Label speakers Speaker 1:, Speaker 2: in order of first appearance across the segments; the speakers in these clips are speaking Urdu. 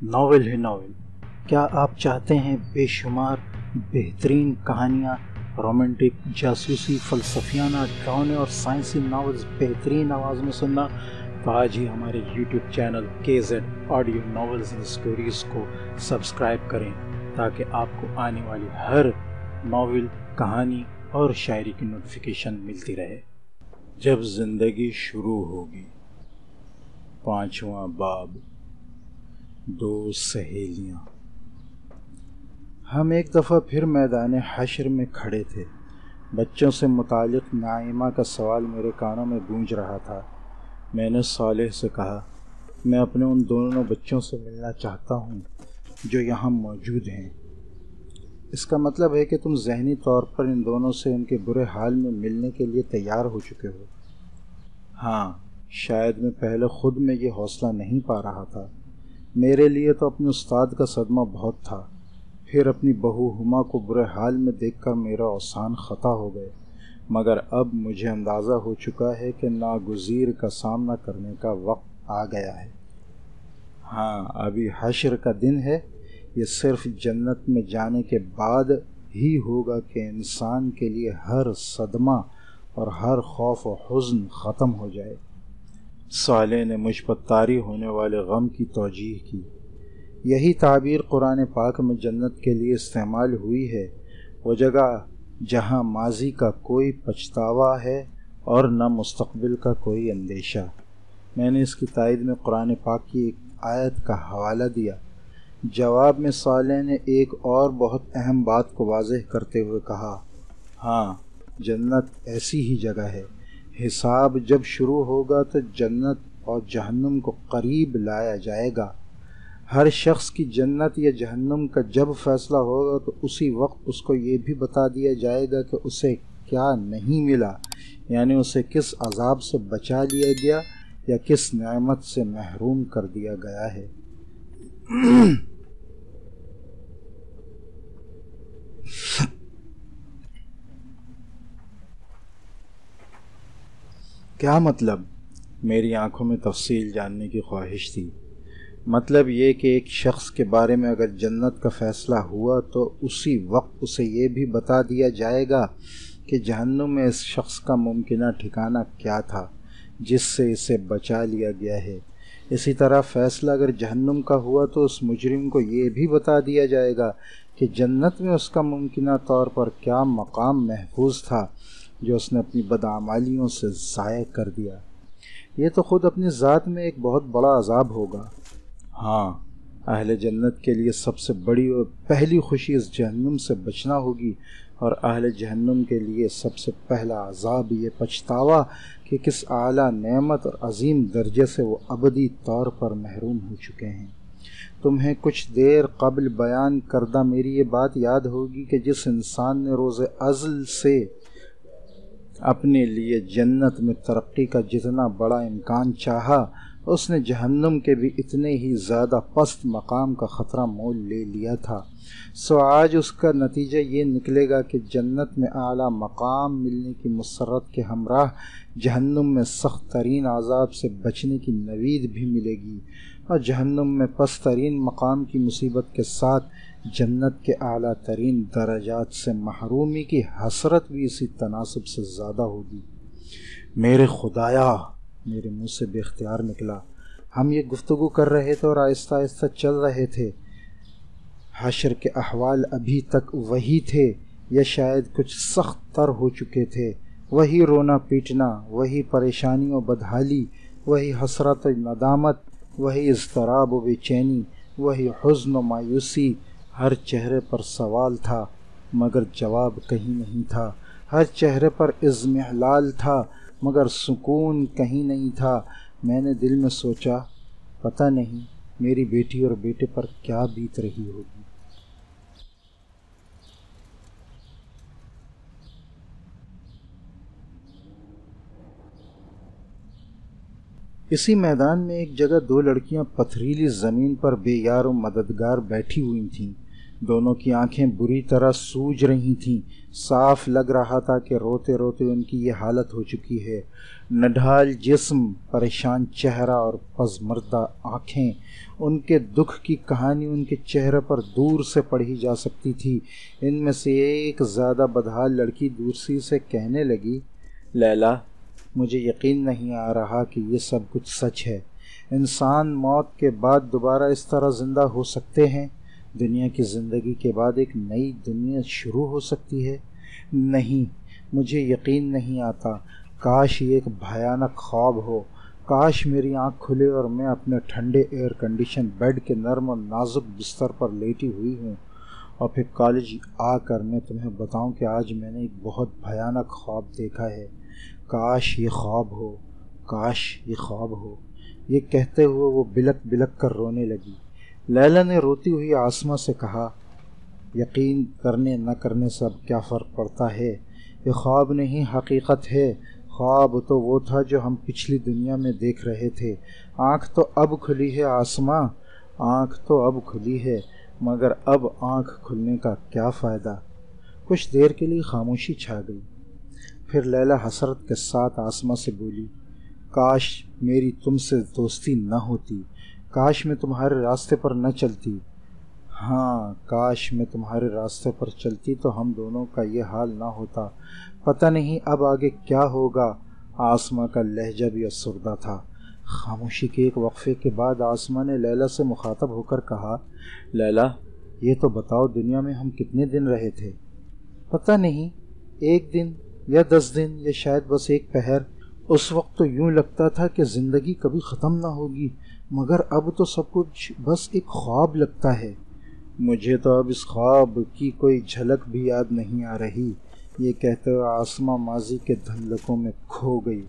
Speaker 1: ناول ہے ناول۔ کیا آپ چاہتے ہیں بے شمار بہترین کہانیاں، رومانٹک، جاسوسی، فلسفیانہ، ڈراؤنے اور سائنسی ناولز بہترین آواز میں سننا؟ تو آج ہی ہمارے YouTube channel KZ audio novels and stories کو سبسکرائب کریں تاکہ آپ کو آنے والی ہر ناول، کہانی اور شاعری کی نوٹیفیکیشن ملتی رہے۔ جب زندگی شروع ہوگی، 5واں باب، 2 سہیلیاں۔ ہم ایک دفعہ پھر میدان حشر میں کھڑے تھے۔ بچوں سے متعلق نائمہ کا سوال میرے کانوں میں گونج رہا تھا۔ میں نے صالح سے کہا، میں اپنے ان دونوں بچوں سے ملنا چاہتا ہوں جو یہاں موجود ہیں۔ اس کا مطلب ہے کہ تم ذہنی طور پر ان دونوں سے ان کے برے حال میں ملنے کے لیے تیار ہو چکے ہو؟ ہاں، شاید میں پہلے خود میں یہ حوصلہ نہیں پا رہا تھا۔ میرے لیے تو اپنے استاد کا صدمہ بہت تھا، پھر اپنی بہو ہما کو برے حال میں دیکھ کر میرا اوسان خطا ہو گئے، مگر اب مجھے اندازہ ہو چکا ہے کہ ناگزیر کا سامنا کرنے کا وقت آ گیا ہے۔ ہاں، ابھی حشر کا دن ہے، یہ صرف جنت میں جانے کے بعد ہی ہوگا کہ انسان کے لیے ہر صدمہ اور ہر خوف و حزن ختم ہو جائے۔ صالح نے مجھ پر طاری ہونے والے غم کی توجیہ کی۔ یہی تعبیر قرآن پاک میں جنت کے لیے استعمال ہوئی ہے، وہ جگہ جہاں ماضی کا کوئی پچھتاوا ہے اور نہ مستقبل کا کوئی اندیشہ۔ میں نے اس کی تائید میں قرآن پاک کی ایک آیت کا حوالہ دیا۔ جواب میں صالح نے ایک اور بہت اہم بات کو واضح کرتے ہوئے کہا، ہاں، جنت ایسی ہی جگہ ہے۔ حساب جب شروع ہوگا تو جنت اور جہنم کو قریب لایا جائے گا۔ ہر شخص کی جنت یا جہنم کا جب فیصلہ ہوگا تو اسی وقت اس کو یہ بھی بتا دیا جائے گا کہ اسے کیا نہیں ملا، یعنی اسے کس عذاب سے بچا لیا گیا یا کس نعمت سے محروم کر دیا گیا ہے۔ کیا مطلب؟ میری آنکھوں میں تفصیل جاننے کی خواہش تھی۔ مطلب یہ کہ ایک شخص کے بارے میں اگر جنت کا فیصلہ ہوا تو اسی وقت اسے یہ بھی بتا دیا جائے گا کہ جہنم میں اس شخص کا ممکنہ ٹھکانہ کیا تھا جس سے اسے بچا لیا گیا ہے۔ اسی طرح فیصلہ اگر جہنم کا ہوا تو اس مجرم کو یہ بھی بتا دیا جائے گا کہ جنت میں اس کا ممکنہ طور پر کیا مقام محفوظ تھا جو اس نے اپنی بدعمالیوں سے ضائع کر دیا۔ یہ تو خود اپنی ذات میں ایک بہت بڑا عذاب ہوگا۔ ہاں، اہل جنت کے لیے سب سے بڑی اور پہلی خوشی اس جہنم سے بچنا ہوگی، اور اہل جہنم کے لیے سب سے پہلا عذاب یہ پچھتاوا کہ کس اعلیٰ نعمت اور عظیم درجے سے وہ ابدی طور پر محروم ہو چکے ہیں۔ تمہیں کچھ دیر قبل بیان کردہ میری یہ بات یاد ہوگی کہ جس انسان نے روز ازل سے اپنے لیے جنت میں ترقی کا جتنا بڑا امکان چاہا، اس نے جہنم کے بھی اتنے ہی زیادہ پست مقام کا خطرہ مول لے لیا تھا۔ سو آج اس کا نتیجہ یہ نکلے گا کہ جنت میں اعلیٰ مقام ملنے کی مسرت کے ہمراہ جہنم میں سخت ترین عذاب سے بچنے کی نوید بھی ملے گی، اور جہنم میں پست ترین مقام کی مصیبت کے ساتھ جنت کے اعلیٰ ترین درجات سے محرومی کی حسرت بھی اسی تناسب سے زیادہ ہوگی۔ میرے خدایا، میرے منہ سے بے اختیار نکلا۔ ہم یہ گفتگو کر رہے تھے اور آہستہ آہستہ چل رہے تھے۔ حشر کے احوال ابھی تک وہی تھے یا شاید کچھ سخت تر ہو چکے تھے۔ وہی رونا پیٹنا، وہی پریشانی و بدحالی، وہی حسرت و ندامت، وہی اضطراب و بے چینی، وہی حزن و مایوسی۔ ہر چہرے پر سوال تھا مگر جواب کہیں نہیں تھا، ہر چہرے پر اضمحلال تھا مگر سکون کہیں نہیں تھا۔ میں نے دل میں سوچا، پتہ نہیں میری بیٹی اور بیٹے پر کیا بیت رہی ہوگی۔ اسی میدان میں ایک جگہ 2 لڑکیاں پتھریلی زمین پر بے یار و مددگار بیٹھی ہوئی تھیں۔ دونوں کی آنکھیں بری طرح سوج رہی تھیں۔ صاف لگ رہا تھا کہ روتے روتے ان کی یہ حالت ہو چکی ہے۔ نڈھال جسم، پریشان چہرہ اور پزمردہ آنکھیں، ان کے دکھ کی کہانی ان کے چہرے پر دور سے پڑھی جا سکتی تھی۔ ان میں سے ایک زیادہ بدحال لڑکی دوسری سے کہنے لگی، لیلا، مجھے یقین نہیں آ رہا کہ یہ سب کچھ سچ ہے۔ انسان موت کے بعد دوبارہ اس طرح زندہ ہو سکتے ہیں؟ دنیا کی زندگی کے بعد ایک نئی دنیا شروع ہو سکتی ہے؟ نہیں، مجھے یقین نہیں آتا۔ کاش یہ ایک بھیانک خواب ہو۔ کاش میری آنکھ کھلے اور میں اپنے ٹھنڈے ایئر کنڈیشن بیڈ کے نرم اور نازک بستر پر لیٹی ہوئی ہوں، اور پھر کالج آ کر میں تمہیں بتاؤں کہ آج میں نے ایک بہت بھیانک خواب دیکھا ہے۔ کاش یہ خواب ہو، کاش یہ خواب ہو۔ یہ کہتے ہوئے وہ بلک بلک کر رونے لگی۔ لیلا نے روتی ہوئی آسمہ سے کہا، یقین کرنے نہ کرنے سے اب کیا فرق پڑتا ہے؟ یہ خواب نہیں، حقیقت ہے۔ خواب تو وہ تھا جو ہم پچھلی دنیا میں دیکھ رہے تھے۔ آنکھ تو اب کھلی ہے آسمہ، آنکھ تو اب کھلی ہے، مگر اب آنکھ کھلنے کا کیا فائدہ؟ کچھ دیر کے لیے خاموشی چھا گئی۔ پھر لیلا حسرت کے ساتھ آسمہ سے بولی، کاش میری تم سے دوستی نہ ہوتی، کاش میں تمہارے راستے پر نہ چلتی۔ ہاں، کاش میں تمہارے راستے پر چلتی تو ہم دونوں کا یہ حال نہ ہوتا۔ پتہ نہیں اب آگے کیا ہوگا۔ آسمہ کا لہجہ بھی افسردہ تھا۔ خاموشی کے ایک وقفے کے بعد آسمہ نے لیلا سے مخاطب ہو کر کہا، لیلا، یہ تو بتاؤ دنیا میں ہم کتنے دن رہے تھے؟ پتہ نہیں، 1 دن یا 10 دن یا شاید بس 1 پہر۔ اس وقت تو یوں لگتا تھا کہ زندگی کبھی ختم نہ ہوگی، مگر اب تو سب کچھ بس ایک خواب لگتا ہے۔ مجھے تو اب اس خواب کی کوئی جھلک بھی یاد نہیں آ رہی۔ یہ کہتے ہوئے آسمہ ماضی کے دھندلکوں میں کھو گئی۔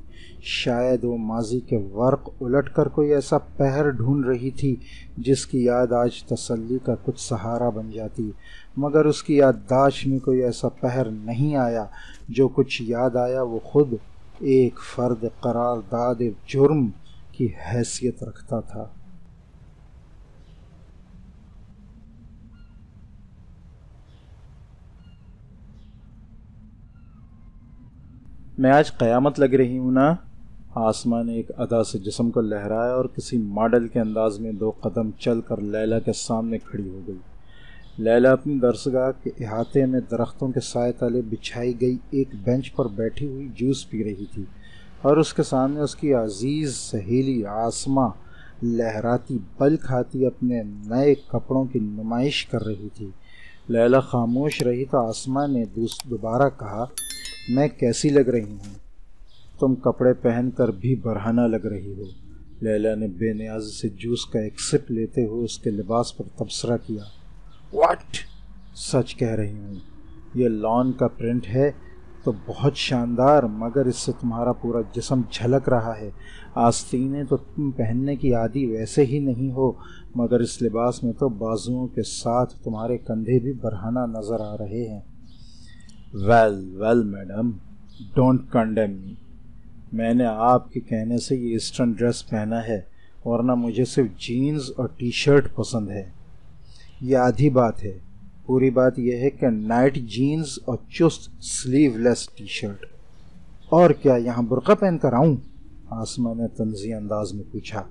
Speaker 1: شاید وہ ماضی کے ورق الٹ کر کوئی ایسا پہر ڈھونڈ رہی تھی جس کی یاد آج تسلی کا کچھ سہارا بن جاتی، مگر اس کی یادداشت میں کوئی ایسا پہر نہیں آیا۔ جو کچھ یاد آیا وہ خود ایک فرد قرارداد جرم کی حیثیت رکھتا تھا۔ میں آج قیامت لگ رہی ہوں نا؟ آسمہ نے ایک ادا سے جسم کو لہرایا اور کسی ماڈل کے انداز میں 2 قدم چل کر لیلا کے سامنے کھڑی ہو گئی۔ لیلا اپنی درسگاہ کے احاطے میں درختوں کے سائے تلے بچھائی گئی ایک بینچ پر بیٹھی ہوئی جوس پی رہی تھی، اور اس کے سامنے اس کی عزیز سہیلی آسمہ لہراتی بل کھاتی اپنے نئے کپڑوں کی نمائش کر رہی تھی۔ لیلا خاموش رہی تو آسمہ نے دوبارہ کہا، میں کیسی لگ رہی ہوں؟ تم کپڑے پہن کر بھی برہنہ لگ رہی ہو۔ لیلا نے بے نیازی سے جوس کا ایک سپ لیتے ہوئے اس کے لباس پر تبصرہ کیا۔ واٹ؟ سچ کہہ رہی ہوں، یہ لان کا پرنٹ ہے تو بہت شاندار، مگر اس سے تمہارا پورا جسم جھلک رہا ہے۔ آستینے تو تم پہننے کی عادی ویسے ہی نہیں ہو، مگر اس لباس میں تو بازوؤں کے ساتھ تمہارے کندھے بھی برہنہ نظر آ رہے ہیں۔ ویل میڈم، ڈونٹ کنڈیم می۔ میں نے آپ کے کہنے سے یہ ایسٹرن ڈریس پہنا ہے، ورنہ مجھے صرف جینز اور ٹی شرٹ پسند ہے۔ یہ آدھی بات ہے، پوری بات یہ ہے کہ نائٹ جینز اور چست سلیو لیس ٹی شرٹ۔ اور کیا یہاں برقع پہن کر آؤں؟ آسمہ نے طنزی انداز میں پوچھا۔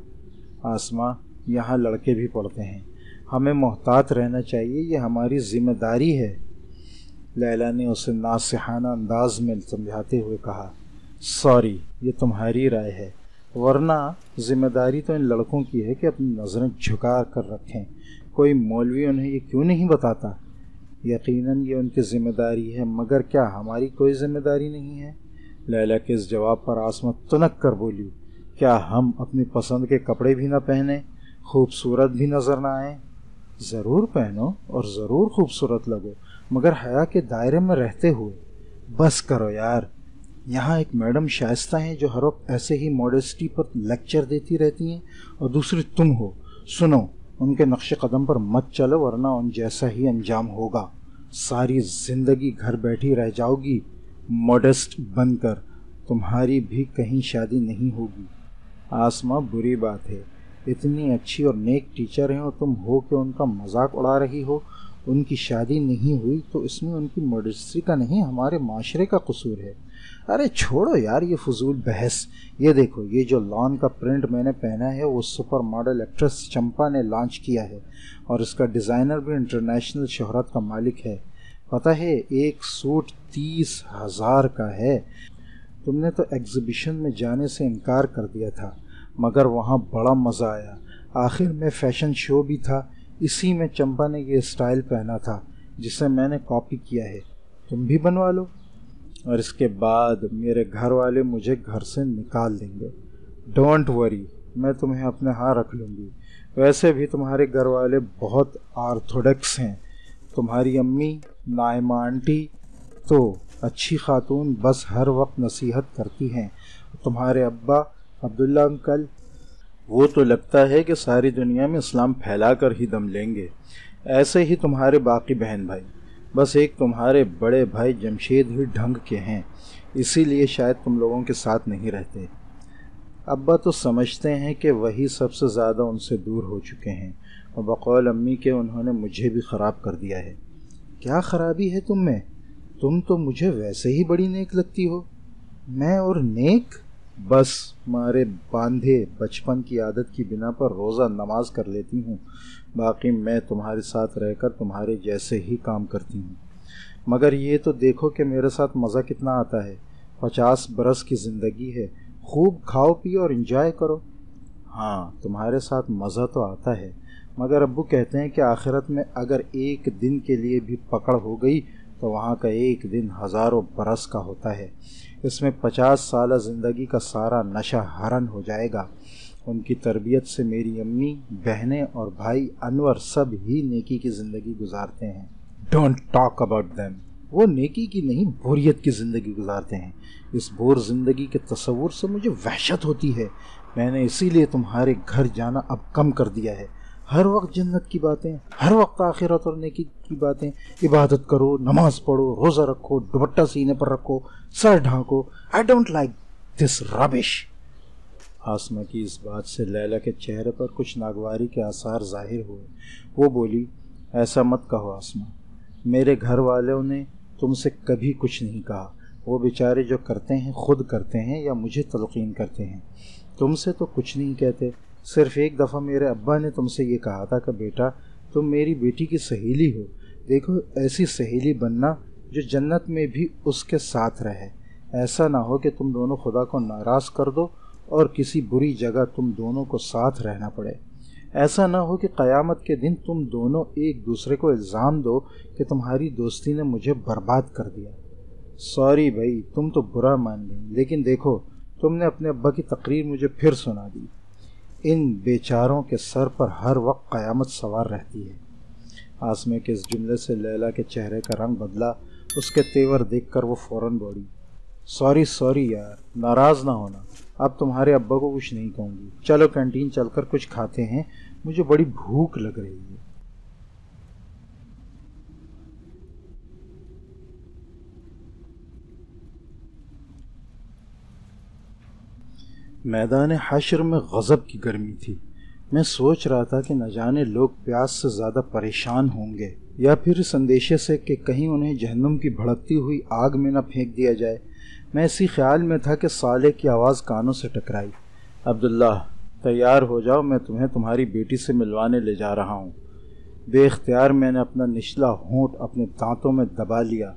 Speaker 1: آسمہ، یہاں لڑکے بھی پڑھتے ہیں، ہمیں محتاط رہنا چاہیے، یہ ہماری ذمہ داری ہے۔ لیلا نے اسے ناصحانہ انداز میں سمجھاتے ہوئے کہا، سوری، یہ تمہاری رائے ہے، ورنہ ذمہ داری تو ان لڑکوں کی ہے کہ اپنی نظریں جھکا کر رکھیں۔ کوئی مولوی انہیں یہ کیوں نہیں بتاتا؟ یقیناً یہ ان کی ذمہ داری ہے، مگر کیا ہماری کوئی ذمہ داری نہیں ہے؟ لیلا کے اس جواب پر آسمہ تنک کر بولی، کیا ہم اپنی پسند کے کپڑے بھی نہ پہنیں، خوبصورت بھی نظر نہ آئیں؟ ضرور پہنو اور ضرور خوبصورت لگو، مگر حیا کے دائرے میں رہتے ہوئے۔ بس کرو یار، یہاں ایک میڈم شائستہ ہیں جو ہر وقت ایسے ہی ماڈسٹی پر لیکچر دیتی رہتی ہیں، اور دوسری تم ہو۔ سنو، ان کے نقش قدم پر مت چلو، ورنہ ان جیسا ہی انجام ہوگا۔ ساری زندگی گھر بیٹھی رہ جاؤ گی ماڈسٹ بن کر، تمہاری بھی کہیں شادی نہیں ہوگی۔ آسمہ، بری بات ہے، اتنی اچھی اور نیک ٹیچر ہیں اور تم ہو کہ ان کا مذاق اڑا رہی ہو، ان کی شادی نہیں ہوئی تو اس میں ان کی مڈسٹری کا نہیں ہمارے معاشرے کا قصور ہے۔ ارے چھوڑو یار یہ فضول بحث۔ یہ دیکھو یہ جو لان کا پرنٹ میں نے پہنا ہے وہ سپر ماڈل ایکٹریس چمپا نے لانچ کیا ہے، اور اس کا ڈیزائنر بھی انٹرنیشنل شہرت کا مالک ہے۔ پتہ ہے ایک سوٹ 30,000 کا ہے۔ تم نے تو ایگزیبیشن میں جانے سے انکار کر دیا تھا، مگر وہاں بڑا مزہ آیا۔ آخر میں فیشن شو بھی تھا، اسی میں چمپا نے یہ اسٹائل پہنا تھا جسے میں نے کاپی کیا ہے، تم بھی بنوا لو۔ اور اس کے بعد میرے گھر والے مجھے گھر سے نکال دیں گے۔ ڈونٹ وری، میں تمہیں اپنے ہاں رکھ لوں گی۔ ویسے بھی تمہارے گھر والے بہت آرتھوڈکس ہیں۔ تمہاری امی نائمہ آنٹی تو اچھی خاتون، بس ہر وقت نصیحت کرتی ہیں۔ تمہارے ابا عبداللہ انکل، وہ تو لگتا ہے کہ ساری دنیا میں اسلام پھیلا کر ہی دم لیں گے۔ ایسے ہی تمہارے باقی بہن بھائی، بس ایک تمہارے بڑے بھائی جمشید ہی ڈھنگ کے ہیں، اسی لیے شاید تم لوگوں کے ساتھ نہیں رہتے۔ ابا تو سمجھتے ہیں کہ وہی سب سے زیادہ ان سے دور ہو چکے ہیں، اور بقول امی کے انہوں نے مجھے بھی خراب کر دیا ہے۔ کیا خرابی ہے تم میں؟ تم تو مجھے ویسے ہی بڑی نیک لگتی ہو۔ میں اور نیک؟ بس مارے باندھے بچپن کی عادت کی بنا پر روزہ نماز کر لیتی ہوں، باقی میں تمہارے ساتھ رہ کر تمہارے جیسے ہی کام کرتی ہوں۔ مگر یہ تو دیکھو کہ میرے ساتھ مزہ کتنا آتا ہے۔ 50 برس کی زندگی ہے، خوب کھاؤ پیو اور انجوائے کرو۔ ہاں تمہارے ساتھ مزہ تو آتا ہے، مگر ابو کہتے ہیں کہ آخرت میں اگر ایک دن کے لیے بھی پکڑ ہو گئی تو وہاں کا ایک دن ہزاروں برس کا ہوتا ہے۔ اس میں 50 سالہ زندگی کا سارا نشہ حرن ہو جائے گا۔ ان کی تربیت سے میری امی، بہنیں اور بھائی انور سب ہی نیکی کی زندگی گزارتے ہیں۔ Don't talk about them. وہ نیکی کی نہیں بوریت کی زندگی گزارتے ہیں۔ اس بور زندگی کے تصور سے مجھے وحشت ہوتی ہے۔ میں نے اسی لیے تمہارے گھر جانا اب کم کر دیا ہے۔ ہر وقت جنت کی باتیں، ہر وقت آخرت اور نیکی کی باتیں۔ عبادت کرو، نماز پڑھو، روزہ رکھو، دوپٹہ سینے پر رکھو، سر ڈھانکو۔ آئی ڈونٹ لائک دس ربش۔ آسمہ کی اس بات سے لیلا کے چہرے پر کچھ ناگواری کے آثار ظاہر ہوئے۔ وہ بولی، ایسا مت کہو آسمہ، میرے گھر والوں نے تم سے کبھی کچھ نہیں کہا۔ وہ بیچارے جو کرتے ہیں خود کرتے ہیں یا مجھے تلقین کرتے ہیں، تم سے تو کچھ نہیں کہتے۔ صرف ایک دفعہ میرے ابا نے تم سے یہ کہا تھا کہ بیٹا تم میری بیٹی کی سہیلی ہو، دیکھو ایسی سہیلی بننا جو جنت میں بھی اس کے ساتھ رہے۔ ایسا نہ ہو کہ تم دونوں خدا کو ناراض کر دو اور کسی بری جگہ تم دونوں کو ساتھ رہنا پڑے۔ ایسا نہ ہو کہ قیامت کے دن تم دونوں ایک دوسرے کو الزام دو کہ تمہاری دوستی نے مجھے برباد کر دیا۔ سوری بھائی، تم تو برا مان گئی، لیکن دیکھو تم نے اپنے ابا کی تقریر مجھے پھر سنا دی۔ ان بیچاروں کے سر پر ہر وقت قیامت سوار رہتی ہے۔ آسمہ کے اس جملے سے لیلا کے چہرے کا رنگ بدلا۔ اس کے تیور دیکھ کر وہ فوراً بولی، سوری یار، ناراض نہ ہونا، اب تمہارے ابا کو کچھ نہیں کہوں گی۔ چلو کینٹین چل کر کچھ کھاتے ہیں، مجھے بڑی بھوک لگ رہی ہے۔ میدان حشر میں غضب کی گرمی تھی۔ میں سوچ رہا تھا کہ نہ جانے لوگ پیاس سے زیادہ پریشان ہوں گے یا پھر اس اندیشے سے کہ کہیں انہیں جہنم کی بھڑکتی ہوئی آگ میں نہ پھینک دیا جائے۔ میں اسی خیال میں تھا کہ صالح کی آواز کانوں سے ٹکرائی، عبداللہ تیار ہو جاؤ، میں تمہیں تمہاری بیٹی سے ملوانے لے جا رہا ہوں۔ بے اختیار میں نے اپنا نچلا ہونٹ اپنے دانتوں میں دبا لیا۔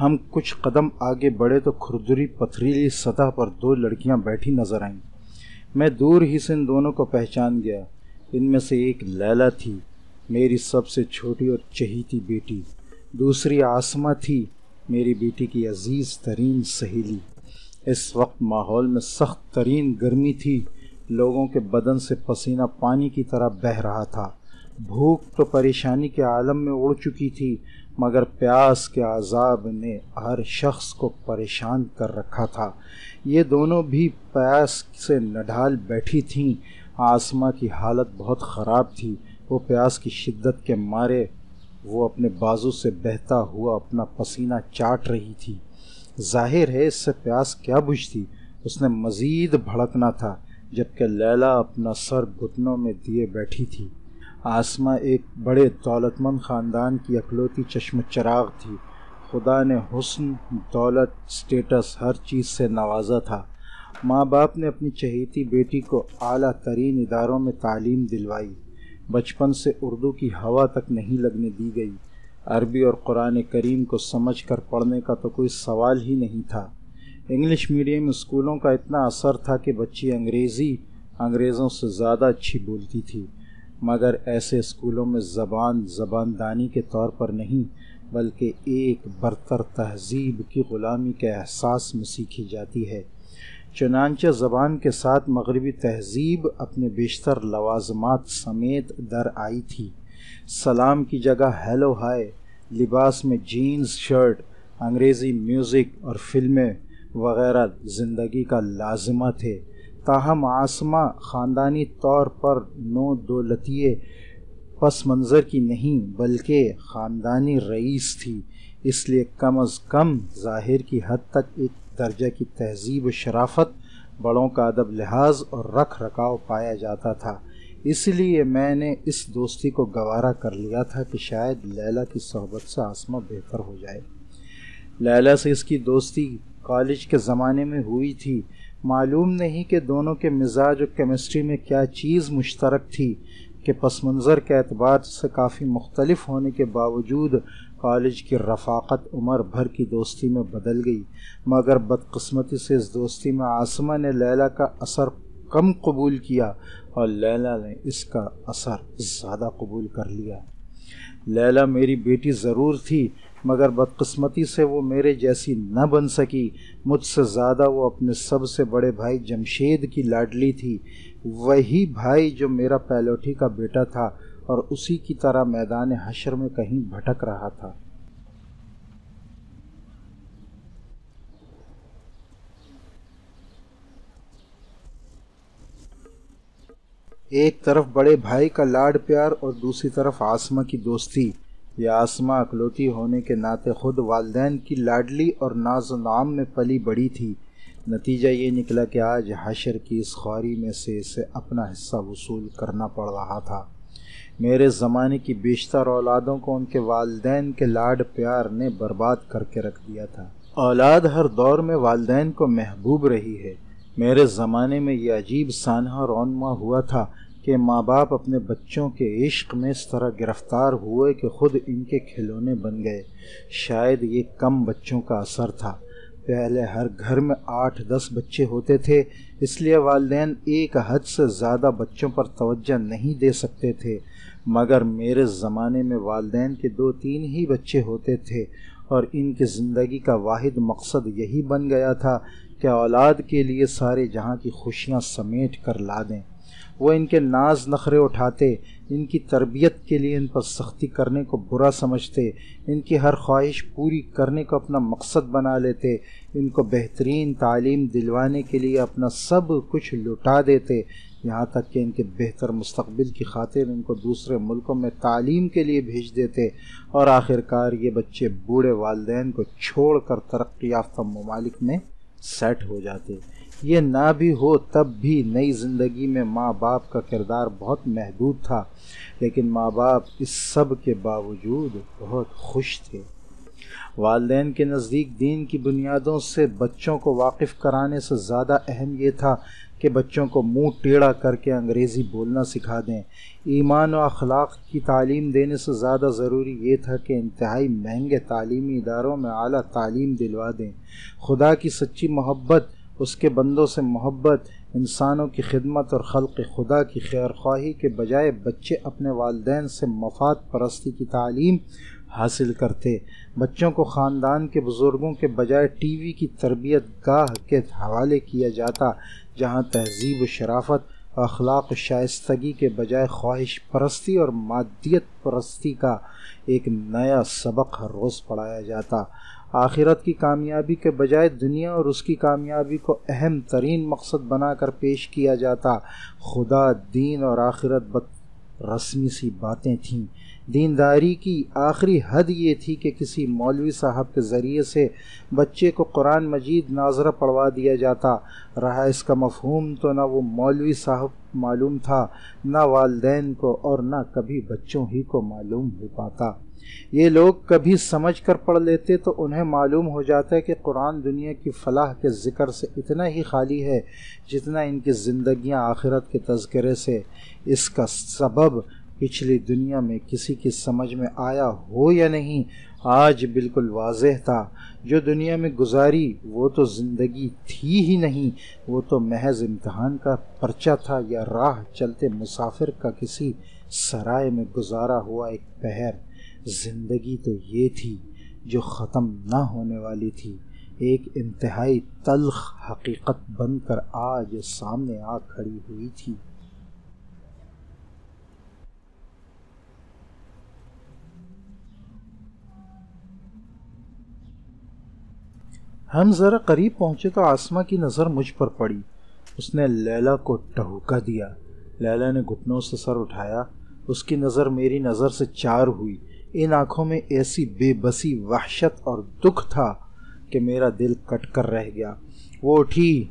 Speaker 1: ہم کچھ قدم آگے بڑھے تو کھردری پتھریلی سطح پر 2 لڑکیاں بیٹھی نظر آئیں۔ میں دور ہی سے ان دونوں کو پہچان گیا۔ ان میں سے ایک لیلا تھی، میری سب سے چھوٹی اور چہیتی بیٹی۔ دوسری آسمہ تھی، میری بیٹی کی عزیز ترین سہیلی۔ اس وقت ماحول میں سخت ترین گرمی تھی، لوگوں کے بدن سے پسینہ پانی کی طرح بہہ رہا تھا۔ بھوک تو پریشانی کے عالم میں اڑ چکی تھی، مگر پیاس کے عذاب نے ہر شخص کو پریشان کر رکھا تھا۔ یہ دونوں بھی پیاس سے نڈھال بیٹھی تھیں۔ آسمہ کی حالت بہت خراب تھی، وہ پیاس کی شدت کے مارے وہ اپنے بازو سے بہتا ہوا اپنا پسینہ چاٹ رہی تھی۔ ظاہر ہے اس سے پیاس کیا بجھتی، اس نے مزید بھڑکنا تھا، جبکہ لیلا اپنا سر گھٹنوں میں دیے بیٹھی تھی۔ آسمہ ایک بڑے دولت مند خاندان کی اکلوتی چشم چراغ تھی۔ خدا نے حسن، دولت، اسٹیٹس ہر چیز سے نوازا تھا۔ ماں باپ نے اپنی چہیتی بیٹی کو اعلیٰ ترین اداروں میں تعلیم دلوائی۔ بچپن سے اردو کی ہوا تک نہیں لگنے دی گئی۔ عربی اور قرآن کریم کو سمجھ کر پڑھنے کا تو کوئی سوال ہی نہیں تھا۔ انگلش میڈیم اسکولوں کا اتنا اثر تھا کہ بچی انگریزوں سے زیادہ اچھی بولتی تھی، مگر ایسے اسکولوں میں زبان دانی کے طور پر نہیں بلکہ ایک برتر تہذیب کی غلامی کے احساس میں سیکھی جاتی ہے۔ چنانچہ زبان کے ساتھ مغربی تہذیب اپنے بیشتر لوازمات سمیت در آئی تھی۔ سلام کی جگہ ہیلو ہائے، لباس میں جینز شرٹ، انگریزی میوزک اور فلمیں وغیرہ زندگی کا لازمہ تھے۔ تاہم عاصمہ خاندانی طور پر نو دولتیے پس منظر کی نہیں بلکہ خاندانی رئیس تھی، اس لیے کم از کم ظاہر کی حد تک ایک درجہ کی تہذیب و شرافت، بڑوں کا ادب لحاظ اور رکھ رکھاؤ پایا جاتا تھا۔ اس لیے میں نے اس دوستی کو گوارا کر لیا تھا کہ شاید لیلا کی صحبت سے عاصمہ بہتر ہو جائے۔ لیلا سے اس کی دوستی کالج کے زمانے میں ہوئی تھی۔ معلوم نہیں کہ دونوں کے مزاج و کیمسٹری میں کیا چیز مشترک تھی کہ پس منظر کے اعتبار سے کافی مختلف ہونے کے باوجود کالج کی رفاقت عمر بھر کی دوستی میں بدل گئی، مگر بدقسمتی سے اس دوستی میں عاصمہ نے لیلا کا اثر کم قبول کیا اور لیلا نے اس کا اثر زیادہ قبول کر لیا۔ لیلا میری بیٹی ضرور تھی، مگر بدقسمتی سے وہ میرے جیسی نہ بن سکی۔ مجھ سے زیادہ وہ اپنے سب سے بڑے بھائی جمشید کی لاڈلی تھی، وہی بھائی جو میرا پیلوٹی کا بیٹا تھا اور اسی کی طرح میدان حشر میں کہیں بھٹک رہا تھا۔ ایک طرف بڑے بھائی کا لاڈ پیار اور دوسری طرف عاصمہ کی دوستی۔ یہ عاصمہ اکلوتی ہونے کے ناطے خود والدین کی لاڈلی اور ناز و نعام میں پلی بڑی تھی۔ نتیجہ یہ نکلا کہ آج حشر کی اس خواری میں سے اسے اپنا حصہ وصول کرنا پڑ رہا تھا۔ میرے زمانے کی بیشتر اولادوں کو ان کے والدین کے لاڈ پیار نے برباد کر کے رکھ دیا تھا۔ اولاد ہر دور میں والدین کو محبوب رہی ہے۔ میرے زمانے میں یہ عجیب سانحہ رونما ہوا تھا کہ ماں باپ اپنے بچوں کے عشق میں اس طرح گرفتار ہوئے کہ خود ان کے کھلونے بن گئے۔ شاید یہ کم بچوں کا اثر تھا۔ پہلے ہر گھر میں 8-10 بچے ہوتے تھے، اس لیے والدین ایک حد سے زیادہ بچوں پر توجہ نہیں دے سکتے تھے، مگر میرے زمانے میں والدین کے 2-3 ہی بچے ہوتے تھے اور ان کی زندگی کا واحد مقصد یہی بن گیا تھا کہ اولاد کے لیے سارے جہاں کی خوشیاں سمیٹ کر لا دیں۔ وہ ان کے ناز نخرے اٹھاتے، ان کی تربیت کے لیے ان پر سختی کرنے کو برا سمجھتے، ان کی ہر خواہش پوری کرنے کو اپنا مقصد بنا لیتے، ان کو بہترین تعلیم دلوانے کے لیے اپنا سب کچھ لٹا دیتے، یہاں تک کہ ان کے بہتر مستقبل کی خاطر ان کو دوسرے ملکوں میں تعلیم کے لیے بھیج دیتے، اور آخرکار یہ بچے بوڑھے والدین کو چھوڑ کر ترقی یافتہ ممالک میں سیٹ ہو جاتے۔ یہ نہ بھی ہو تب بھی نئی زندگی میں ماں باپ کا کردار بہت محدود تھا، لیکن ماں باپ اس سب کے باوجود بہت خوش تھے۔ والدین کے نزدیک دین کی بنیادوں سے بچوں کو واقف کرانے سے زیادہ اہم یہ تھا کہ بچوں کو منہ ٹیڑھا کر کے انگریزی بولنا سکھا دیں۔ ایمان و اخلاق کی تعلیم دینے سے زیادہ ضروری یہ تھا کہ انتہائی مہنگے تعلیمی اداروں میں اعلیٰ تعلیم دلوا دیں۔ خدا کی سچی محبت، اس کے بندوں سے محبت، انسانوں کی خدمت اور خلق خدا کی خیر خواہی کے بجائے بچے اپنے والدین سے مفاد پرستی کی تعلیم حاصل کرتے۔ بچوں کو خاندان کے بزرگوں کے بجائے ٹی وی کی تربیت گاہ کے حوالے کیا جاتا، جہاں تہذیب و شرافت، اخلاق و شائستگی کے بجائے خواہش پرستی اور مادیت پرستی کا ایک نیا سبق ہر روز پڑھایا جاتا۔ آخرت کی کامیابی کے بجائے دنیا اور اس کی کامیابی کو اہم ترین مقصد بنا کر پیش کیا جاتا۔ خدا، دین اور آخرت بس رسمی سی باتیں تھیں۔ دینداری کی آخری حد یہ تھی کہ کسی مولوی صاحب کے ذریعے سے بچے کو قرآن مجید ناظرہ پڑھوا دیا جاتا۔ رہا اس کا مفہوم تو نہ وہ مولوی صاحب معلوم تھا، نہ والدین کو اور نہ کبھی بچوں ہی کو معلوم ہو پاتا۔ یہ لوگ کبھی سمجھ کر پڑھ لیتے تو انہیں معلوم ہو جاتا ہے کہ قرآن دنیا کی فلاح کے ذکر سے اتنا ہی خالی ہے جتنا ان کی زندگیاں آخرت کے تذکرے سے۔ اس کا سبب پچھلی دنیا میں کسی کی سمجھ میں آیا ہو یا نہیں، آج بالکل واضح تھا۔ جو دنیا میں گزاری وہ تو زندگی تھی ہی نہیں، وہ تو محض امتحان کا پرچہ تھا یا راہ چلتے مسافر کا کسی سرائے میں گزارا ہوا ایک پہر۔ زندگی تو یہ تھی جو ختم نہ ہونے والی تھی، ایک انتہائی تلخ حقیقت بن کر آج سامنے آ کھڑی ہوئی تھی۔ ہم ذرا قریب پہنچے تو آسمہ کی نظر مجھ پر پڑی۔ اس نے لیلا کو ٹہوکا دیا۔ لیلا نے گھٹنوں سے سر اٹھایا۔ اس کی نظر میری نظر سے چار ہوئی۔ ان آنکھوں میں ایسی بے بسی، وحشت اور دکھ تھا کہ میرا دل کٹ کر رہ گیا۔ وہ اٹھی،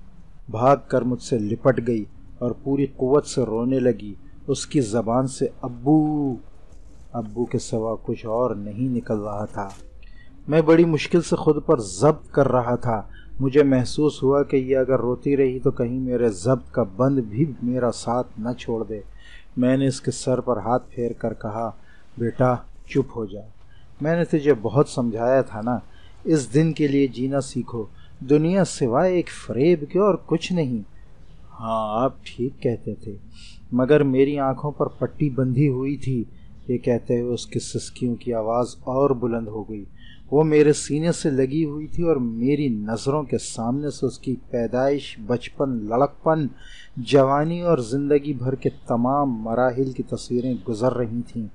Speaker 1: بھاگ کر مجھ سے لپٹ گئی اور پوری قوت سے رونے لگی۔ اس کی زبان سے ابو ابو کے سوا کچھ اور نہیں نکل رہا تھا۔ میں بڑی مشکل سے خود پر ضبط کر رہا تھا۔ مجھے محسوس ہوا کہ یہ اگر روتی رہی تو کہیں میرے ضبط کا بند بھی میرا ساتھ نہ چھوڑ دے۔ میں نے اس کے سر پر ہاتھ پھیر کر کہا، بیٹا چپ ہو جا، میں نے تجھے بہت سمجھایا تھا نا، اس دن کے لیے جینا سیکھو، دنیا سوائے ایک فریب کے اور کچھ نہیں۔ ہاں آپ ٹھیک کہتے تھے، مگر میری آنکھوں پر پٹی بندھی ہوئی تھی۔ یہ کہتے ہوئے اس کی سسکیوں کی آواز اور بلند ہو گئی۔ وہ میرے سینے سے لگی ہوئی تھی اور میری نظروں کے سامنے سے اس کی پیدائش، بچپن، لڑکپن، جوانی اور زندگی بھر کے تمام مراحل کی تصویریں گزر رہی تھیں۔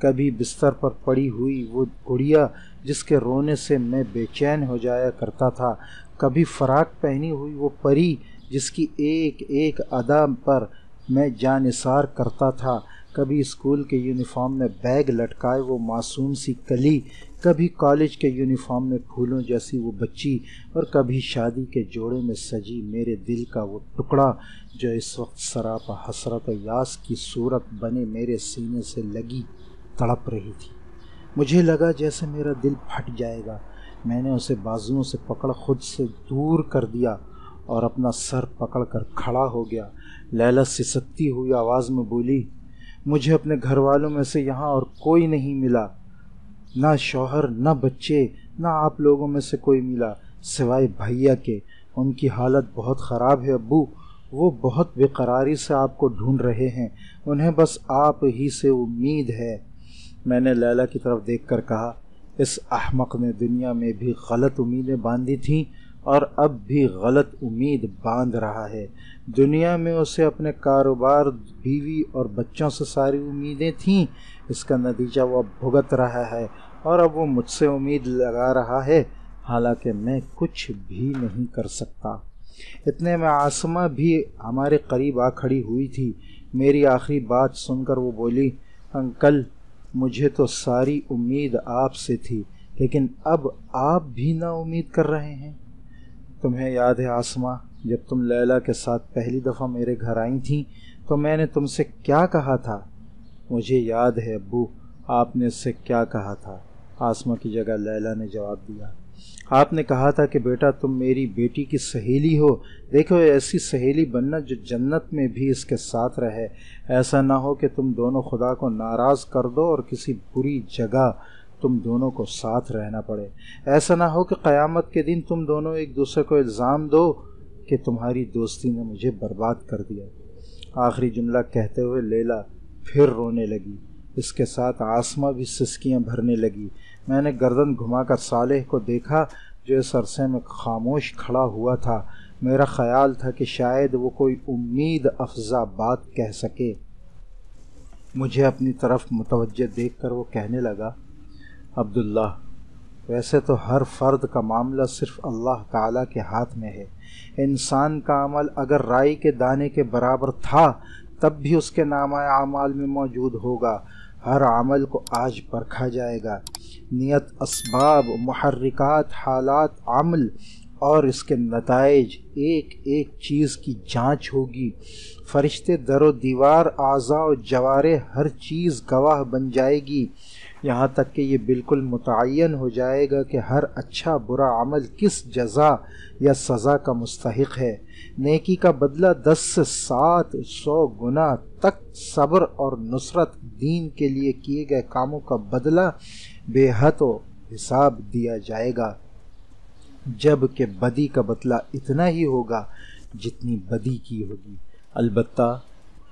Speaker 1: کبھی بستر پر پڑی ہوئی وہ گڑیا جس کے رونے سے میں بے چین ہو جایا کرتا تھا، کبھی فراق پہنی ہوئی وہ پری جس کی ایک ایک ادا پر میں جان نثار کرتا تھا، کبھی اسکول کے یونیفارم میں بیگ لٹکائے وہ معصوم سی کلی، کبھی کالج کے یونیفارم میں پھولوں جیسی وہ بچی، اور کبھی شادی کے جوڑے میں سجی میرے دل کا وہ ٹکڑا جو اس وقت سراپا حسرت و یاس کی صورت بنے میرے سینے سے لگی تڑپ رہی تھی۔ مجھے لگا جیسے میرا دل پھٹ جائے گا۔ میں نے اسے بازوؤں سے پکڑ خود سے دور کر دیا اور اپنا سر پکڑ کر کھڑا ہو گیا۔ لیلا سسکتی ہوئی آواز میں بولی، مجھے اپنے گھر والوں میں سے یہاں اور کوئی نہیں ملا، نہ شوہر، نہ بچے، نہ آپ لوگوں میں سے کوئی ملا سوائے بھیا کے۔ ان کی حالت بہت خراب ہے ابو، وہ بہت بے قراری سے آپ کو ڈھونڈ رہے ہیں، انہیں بس آپ ہی سے امید ہے۔ میں نے لیلا کی طرف دیکھ کر کہا، اس احمق نے دنیا میں بھی غلط امیدیں باندھی تھیں اور اب بھی غلط امید باندھ رہا ہے۔ دنیا میں اسے اپنے کاروبار، بیوی اور بچوں سے ساری امیدیں تھیں، اس کا نتیجہ وہ اب بھگت رہا ہے اور اب وہ مجھ سے امید لگا رہا ہے، حالانکہ میں کچھ بھی نہیں کر سکتا۔ اتنے میں عاصمہ بھی ہمارے قریب آ کھڑی ہوئی تھی۔ میری آخری بات سن کر وہ بولی، انکل مجھے تو ساری امید آپ سے تھی، لیکن اب آپ بھی نا امید کر رہے ہیں۔ تمہیں یاد ہے عاصمہ، جب تم لیلا کے ساتھ پہلی دفعہ میرے گھر آئی تھیں تو میں نے تم سے کیا کہا تھا؟ مجھے یاد ہے ابو، آپ نے اس سے کیا کہا تھا؟ عاصمہ کی جگہ لیلا نے جواب دیا، آپ نے کہا تھا کہ بیٹا تم میری بیٹی کی سہیلی ہو، دیکھو ایسی سہیلی بننا جو جنت میں بھی اس کے ساتھ رہے، ایسا نہ ہو کہ تم دونوں خدا کو ناراض کر دو اور کسی بری جگہ تم دونوں کو ساتھ رہنا پڑے، ایسا نہ ہو کہ قیامت کے دن تم دونوں ایک دوسرے کو الزام دو کہ تمہاری دوستی نے مجھے برباد کر دیا۔ آخری جملہ کہتے ہوئے لیلا پھر رونے لگی، اس کے ساتھ عاصمہ بھی سسکیاں بھرنے لگی۔ میں نے گردن گھما کر صالح کو دیکھا جو اس عرصے میں خاموش کھڑا ہوا تھا۔ میرا خیال تھا کہ شاید وہ کوئی امید افزا بات کہہ سکے۔ مجھے اپنی طرف متوجہ دیکھ کر وہ کہنے لگا، عبداللہ ویسے تو ہر فرد کا معاملہ صرف اللہ تعالیٰ کے ہاتھ میں ہے۔ انسان کا عمل اگر رائی کے دانے کے برابر تھا تب بھی اس کے نامہ اعمال میں موجود ہوگا۔ ہر عمل کو آج پرکھا جائے گا۔ نیت، اسباب، محرکات، حالات، عمل اور اس کے نتائج، ایک ایک چیز کی جانچ ہوگی۔ فرشتے، در و دیوار، اعضاء و جوارح، ہر چیز گواہ بن جائے گی، یہاں تک کہ یہ بالکل متعین ہو جائے گا کہ ہر اچھا برا عمل کس جزا یا سزا کا مستحق ہے۔ نیکی کا بدلہ 10 سے 700 گنا تک، صبر اور نصرت دین کے لیے کیے گئے کاموں کا بدلہ بے حد و حساب دیا جائے گا، جبکہ بدی کا بدلہ اتنا ہی ہوگا جتنی بدی کی ہوگی۔ البتہ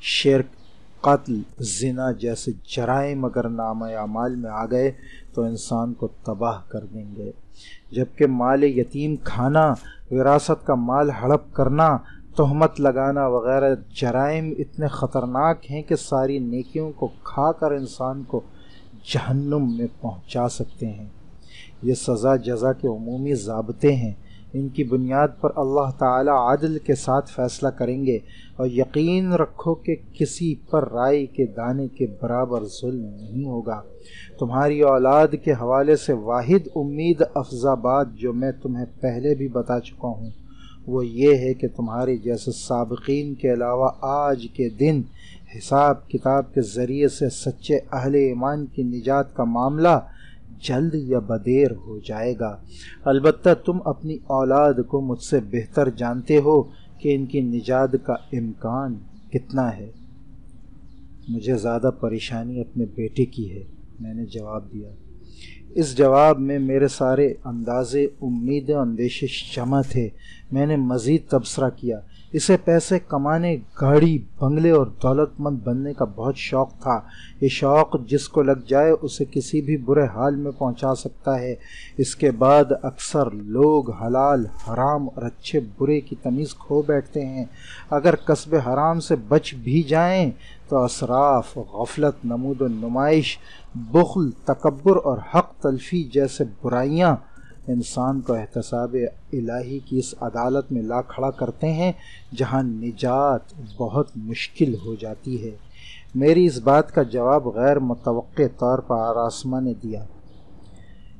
Speaker 1: شرک، قتل، زنا جیسے جرائم اگر نامہ اعمال میں آ گئے تو انسان کو تباہ کر دیں گے، جبکہ مال یتیم کھانا، وراثت کا مال ہڑپ کرنا، تہمت لگانا وغیرہ جرائم اتنے خطرناک ہیں کہ ساری نیکیوں کو کھا کر انسان کو جہنم میں پہنچا سکتے ہیں۔ یہ سزا جزا کے عمومی ضابطے ہیں، ان کی بنیاد پر اللہ تعالی عدل کے ساتھ فیصلہ کریں گے، اور یقین رکھو کہ کسی پر رائے کے دانے کے برابر ظلم نہیں ہوگا۔ تمہاری اولاد کے حوالے سے واحد امید افزا بات جو میں تمہیں پہلے بھی بتا چکا ہوں وہ یہ ہے کہ تمہارے جیسے سابقین کے علاوہ آج کے دن حساب کتاب کے ذریعے سے سچے اہل ایمان کی نجات کا معاملہ جلد یا بدیر ہو جائے گا۔ البتہ تم اپنی اولاد کو مجھ سے بہتر جانتے ہو کہ ان کی نجات کا امکان کتنا ہے۔ مجھے زیادہ پریشانی اپنے بیٹے کی ہے، میں نے جواب دیا۔ اس جواب میں میرے سارے اندازے امیدیں اندیشے جمع تھے۔ میں نے مزید تبصرہ کیا، اسے پیسے کمانے، گاڑی، بنگلے اور دولت مند بننے کا بہت شوق تھا۔ یہ شوق جس کو لگ جائے اسے کسی بھی برے حال میں پہنچا سکتا ہے۔ اس کے بعد اکثر لوگ حلال، حرام اور اچھے برے کی تمیز کھو بیٹھتے ہیں۔ اگر کسب حرام سے بچ بھی جائیں تو اسراف، غفلت، نمود و نمائش، بخل، تکبر اور حق تلفی جیسے برائیاں انسان کو احتساب الہی کی اس عدالت میں لا کھڑا کرتے ہیں جہاں نجات بہت مشکل ہو جاتی ہے۔ میری اس بات کا جواب غیر متوقع طور پر آراسمہ نے دیا۔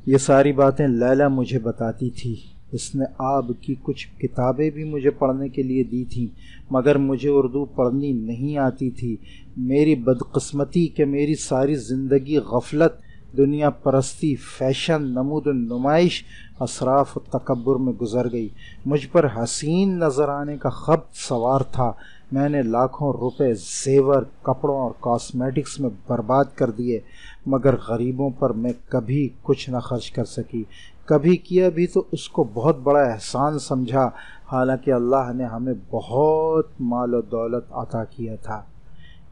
Speaker 1: یہ ساری باتیں لیلا مجھے بتاتی تھی۔ اس نے آپ کی کچھ کتابیں بھی مجھے پڑھنے کے لیے دی تھیں، مگر مجھے اردو پڑھنی نہیں آتی تھی۔ میری بدقسمتی کہ میری ساری زندگی غفلت، دنیا پرستی، فیشن، نمود و نمائش، اسراف و تکبر میں گزر گئی۔ مجھ پر حسین نظر آنے کا خبط سوار تھا۔ میں نے لاکھوں روپے زیور، کپڑوں اور کاسمیٹکس میں برباد کر دیے، مگر غریبوں پر میں کبھی کچھ نہ خرچ کر سکی۔ کبھی کیا بھی تو اس کو بہت بڑا احسان سمجھا، حالانکہ اللہ نے ہمیں بہت مال و دولت عطا کیا تھا۔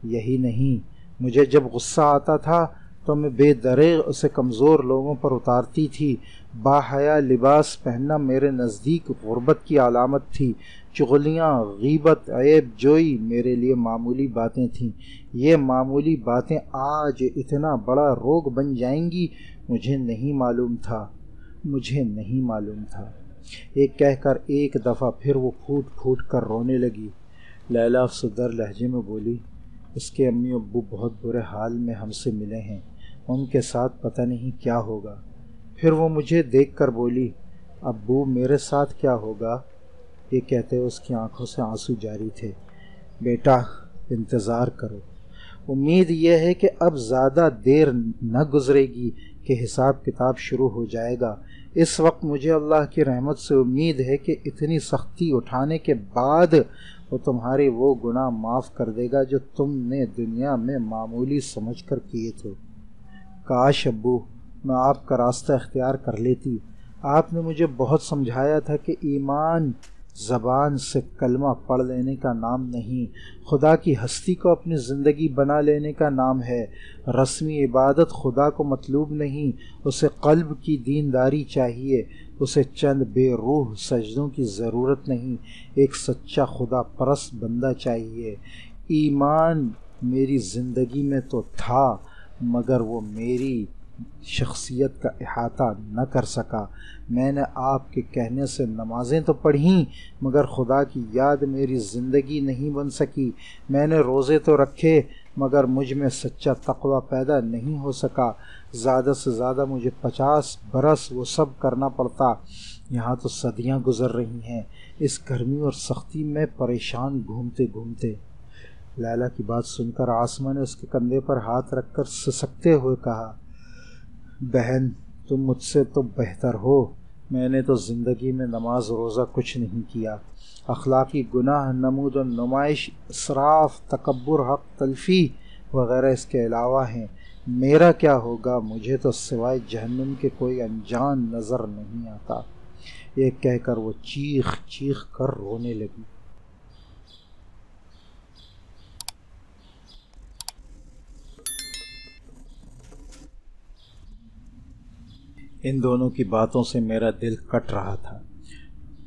Speaker 1: یہی نہیں، مجھے جب غصہ آتا تھا تو میں بے دریغ اسے کمزور لوگوں پر اتارتی تھی۔ باحیا لباس پہننا میرے نزدیک غربت کی علامت تھی۔ چغلیاں، غیبت، عیب جوئی میرے لیے معمولی باتیں تھیں۔ یہ معمولی باتیں آج اتنا بڑا روگ بن جائیں گی، مجھے نہیں معلوم تھا۔ ایک کہہ کر ایک دفعہ پھر وہ پھوٹ پھوٹ کر رونے لگی۔ لیلا افسردہ لہجے میں بولی، اس کے امی ابو بہت برے حال میں ہم سے ملے ہیں، ان کے ساتھ پتہ نہیں کیا ہوگا۔ پھر وہ مجھے دیکھ کر بولی، ابو میرے ساتھ کیا ہوگا؟ یہ کہتے ہوئے اس کی آنکھوں سے آنسو جاری تھے۔ بیٹا انتظار کرو، امید یہ ہے کہ اب زیادہ دیر نہ گزرے گی کہ حساب کتاب شروع ہو جائے گا۔ اس وقت مجھے اللہ کی رحمت سے امید ہے کہ اتنی سختی اٹھانے کے بعد وہ تمہارے وہ گناہ معاف کر دے گا جو تم نے دنیا میں معمولی سمجھ کر کیے تھے۔ کاش ابو میں آپ کا راستہ اختیار کر لیتی۔ آپ نے مجھے بہت سمجھایا تھا کہ ایمان زبان سے کلمہ پڑھ لینے کا نام نہیں، خدا کی ہستی کو اپنی زندگی بنا لینے کا نام ہے۔ رسمی عبادت خدا کو مطلوب نہیں، اسے قلب کی دینداری چاہیے، اسے چند بے روح سجدوں کی ضرورت نہیں، ایک سچا خدا پرست بندہ چاہیے۔ ایمان میری زندگی میں تو تھا، مگر وہ میری شخصیت کا احاطہ نہ کر سکا۔ میں نے آپ کے کہنے سے نمازیں تو پڑھیں مگر خدا کی یاد میری زندگی نہیں بن سکی۔ میں نے روزے تو رکھے مگر مجھ میں سچا تقوی پیدا نہیں ہو سکا۔ زیادہ سے زیادہ مجھے 50 برس وہ سب کرنا پڑتا۔ یہاں تو صدیاں گزر رہی ہیں اس گرمی اور سختی میں پریشان گھومتے گھومتے۔ لیلا کی بات سن کر عاصمہ نے اس کے کندھے پر ہاتھ رکھ کر سسکتے ہوئے کہا، بہن تم مجھ سے تو بہتر ہو۔ میں نے تو زندگی میں نماز روزہ کچھ نہیں کیا۔ اخلاقی گناہ، نمود و نمائش، اسراف، تکبر، حق تلفی وغیرہ اس کے علاوہ ہیں۔ میرا کیا ہوگا؟ مجھے تو سوائے جہنم کے کوئی انجان نظر نہیں آتا۔ یہ کہہ کر وہ چیخ چیخ کر رونے لگی۔ ان دونوں کی باتوں سے میرا دل کٹ رہا تھا۔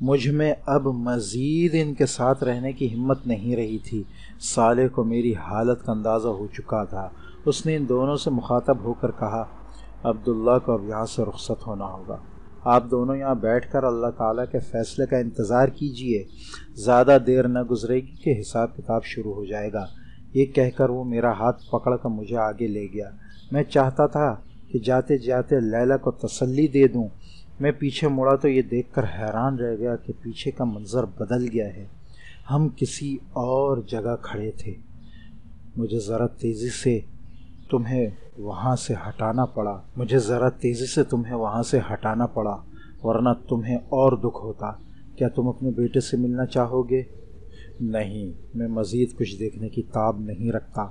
Speaker 1: مجھ میں اب مزید ان کے ساتھ رہنے کی ہمت نہیں رہی تھی۔ صالح کو میری حالت کا اندازہ ہو چکا تھا۔ اس نے ان دونوں سے مخاطب ہو کر کہا، عبداللہ کو اب یہاں سے رخصت ہونا ہوگا۔ آپ دونوں یہاں بیٹھ کر اللہ تعالیٰ کے فیصلے کا انتظار کیجئے۔ زیادہ دیر نہ گزرے گی کہ حساب کتاب شروع ہو جائے گا۔ یہ کہہ کر وہ میرا ہاتھ پکڑ کر مجھے آگے لے گیا۔ میں چاہتا تھا کہ جاتے جاتے لیلا کو تسلی دے دوں۔ میں پیچھے مڑا تو یہ دیکھ کر حیران رہ گیا کہ پیچھے کا منظر بدل گیا ہے۔ ہم کسی اور جگہ کھڑے تھے۔ مجھے ذرا تیزی سے تمہیں وہاں سے ہٹانا پڑا ورنہ تمہیں اور دکھ ہوتا۔ کیا تم اپنے بیٹے سے ملنا چاہو گے؟ نہیں، میں مزید کچھ دیکھنے کی تاب نہیں رکھتا،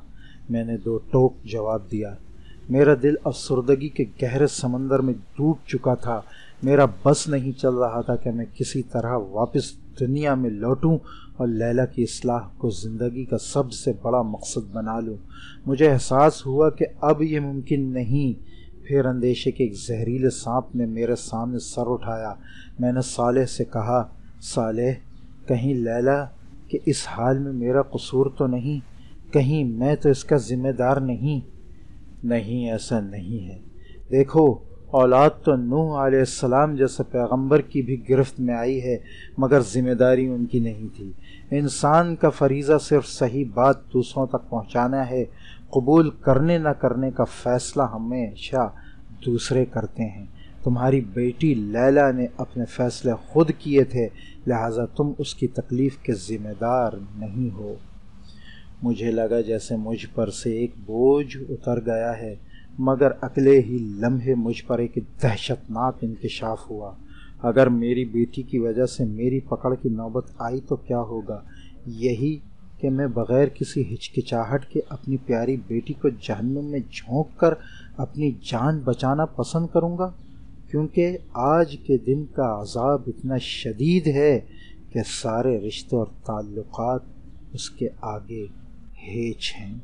Speaker 1: میں نے دو ٹوک جواب دیا۔ میرا دل افسردگی کے گہرے سمندر میں ڈوب چکا تھا۔ میرا بس نہیں چل رہا تھا کہ میں کسی طرح واپس دنیا میں لوٹوں اور لیلا کی اصلاح کو زندگی کا سب سے بڑا مقصد بنا لوں۔ مجھے احساس ہوا کہ اب یہ ممکن نہیں۔ پھر اندیشے کے ایک زہریلے سانپ نے میرے سامنے سر اٹھایا۔ میں نے صالح سے کہا، صالح، کہیں لیلا کہ اس حال میں میرا قصور تو نہیں؟ کہیں میں تو اس کا ذمہ دار نہیں؟ نہیں، ایسا نہیں ہے۔ دیکھو، اولاد تو نوح علیہ السلام جیسے پیغمبر کی بھی گرفت میں آئی ہے مگر ذمہ داری ان کی نہیں تھی۔ انسان کا فریضہ صرف صحیح بات دوسروں تک پہنچانا ہے۔ قبول کرنے نہ کرنے کا فیصلہ ہمیشہ دوسرے کرتے ہیں۔ تمہاری بیٹی لیلا نے اپنے فیصلے خود کیے تھے، لہٰذا تم اس کی تکلیف کے ذمہ دار نہیں ہو۔ مجھے لگا جیسے مجھ پر سے ایک بوجھ اتر گیا ہے، مگر اگلے ہی لمحے مجھ پر ایک دہشتناک انکشاف ہوا۔ اگر میری بیٹی کی وجہ سے میری پکڑ کی نوبت آئی تو کیا ہوگا؟ یہی کہ میں بغیر کسی ہچکچاہٹ کے اپنی پیاری بیٹی کو جہنم میں جھونک کر اپنی جان بچانا پسند کروں گا، کیونکہ آج کے دن کا عذاب اتنا شدید ہے کہ سارے رشتے اور تعلقات اس کے آگے ہیچ ہیں۔